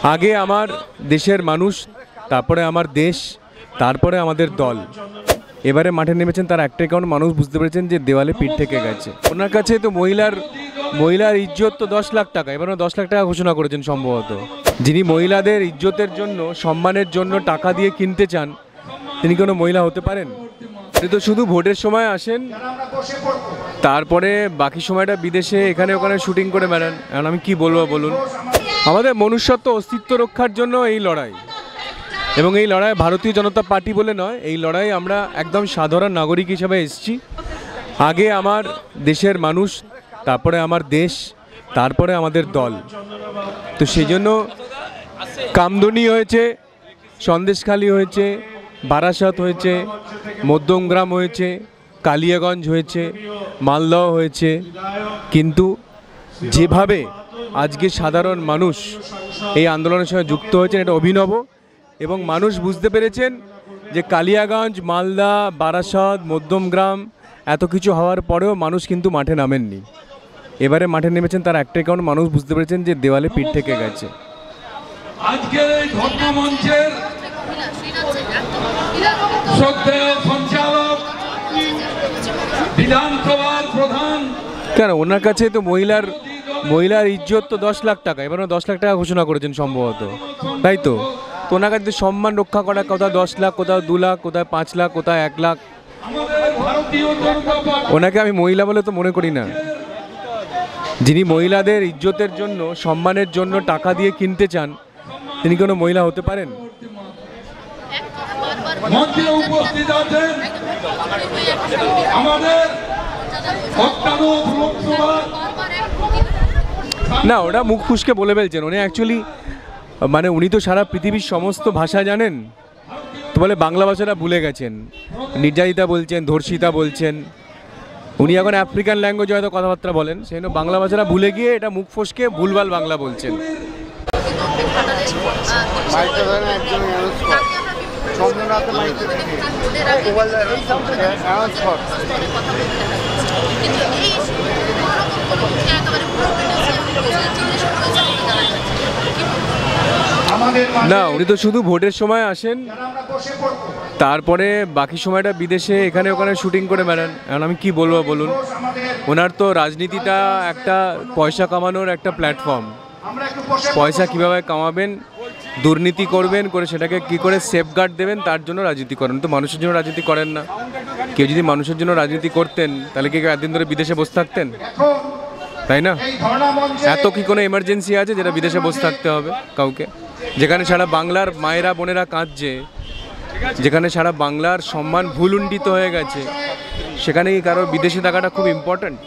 আগে আমার দেশের মানুষ, তারপরে আমার দেশ, তারপরে আমাদের দল। এবারে মাঠে নেমেছেন তার একটাই কারণ, মানুষ বুঝতে পেরেছেন যে দেওয়ালে পিঠ থেকে গেছে। ওনার কাছে তো মহিলার ইজ্জত তো 10 লাখ টাকা, এবারে 10 লাখ টাকা ঘোষণা করেছেন সম্ভবত। যিনি মহিলাদের ইজ্জতের জন্য, সম্মানের জন্য টাকা দিয়ে কিনতে চান, তিনি কোনো মহিলা হতে পারেন? তিনি তো শুধু ভোটের সময় আসেন, তারপরে বাকি সময়টা বিদেশে এখানে ওখানে শুটিং করে বেড়ান। এখন আমি কি বলবো বলুন? আমাদের মনুষ্যত্ব অস্তিত্ব রক্ষার জন্য এই লড়াই, এবং এই লড়াই ভারতীয় জনতা পার্টি বলে নয়, এই লড়াই আমরা একদম সাধারণ নাগরিক হিসাবে এসেছি। আগে আমার দেশের মানুষ, তারপরে আমার দেশ, তারপরে আমাদের দল। তো সেই জন্য কামদুনি হয়েছে, সন্দেশখালি হয়েছে, বারাসাত হয়েছে, মধ্যমগ্রাম হয়েছে, কালিয়াগঞ্জ হয়েছে, মালদহ হয়েছে, কিন্তু যেভাবে আজকে সাধারণ মানুষ এই আন্দোলনের সঙ্গে যুক্ত হয়েছেন এটা অভিনব। এবং মানুষ বুঝতে পেরেছেন যে কালিয়াগঞ্জ, মালদা, বারাসাত, মধ্যমগ্রাম এত কিছু হওয়ার পরেও মানুষ কিন্তু মাঠে নামেননি। এবারে মাঠে নেমেছেন তার একটাই কারণ, মানুষ বুঝতে পেরেছেন যে দেওয়ালে পিঠ থেকে গেছে। আজকের এই ধর্মমঞ্চের শ্রদ্ধেয় সঞ্চালক, বিধানসভার প্রধান, কেন ওনার কাছে তো মহিলার ইজ্জত তো 10 লাখ টাকা, এবারে 10 লাখ টাকা ঘোষণা করেছেন সম্ভবত, তাই তো? তো ওনার কাছে সম্মান রক্ষা করা, কোথাও 10 লাখ, কোথাও 2 লাখ, কোথাও 5 লাখ, কোথাও 1 লাখ। ওনাকে আমি মহিলা বলে তো মনে করি না। যিনি মহিলাদের ইজ্জতের জন্য, সম্মানের জন্য টাকা দিয়ে কিনতে চান, তিনি কোনো মহিলা হতে পারেন? মঞ্চে উপস্থিত আছেন আমাদের না, ওটা মুখ ফুসকে বলে ফেলছেন উনি। অ্যাকচুয়ালি মানে উনি তো সারা পৃথিবীর সমস্ত ভাষা জানেন, তো বলে বাংলা ভাষাটা ভুলে গেছেন। নির্যাতিতা বলছেন, ধর্ষিতা বলছেন। উনি এখন আফ্রিকান ল্যাঙ্গুয়েজে হয়তো কথাবার্তা বলেন, সেই জন্য বাংলা ভাষাটা ভুলে গিয়ে এটা মুখ ফসকে ভুলভাল বাংলা বলছেন। না, উনি তো শুধু ভোটের সময় আসেন, তারপরে বাকি সময়টা বিদেশে এখানে ওখানে শুটিং করে বেড়ান। এখন আমি কি বলবো বলুন? ওনার তো রাজনীতিটা একটা পয়সা কামানোর একটা প্ল্যাটফর্ম। পয়সা কিভাবে কামাবেন, দুর্নীতি করবেন, করে সেটাকে কি করে সেফগার্ড দেবেন, তার জন্য রাজনীতি করেন। তো মানুষের জন্য রাজনীতি করেন না। কেউ যদি মানুষের জন্য রাজনীতি করতেন, তাহলে কি একদিন ধরে বিদেশে বসে থাকতেন? তাই না? এত কি কোনো এমার্জেন্সি আছে যেটা বিদেশে বসে থাকতে হবে কাউকে? যেখানে সারা বাংলার মায়েরা বোনেরা কাঁদছে, যেখানে সারা বাংলার সম্মান ভুলুণ্ঠিত হয়ে গেছে, সেখানে কি কারো বিদেশে থাকাটা খুব ইম্পর্ট্যান্ট?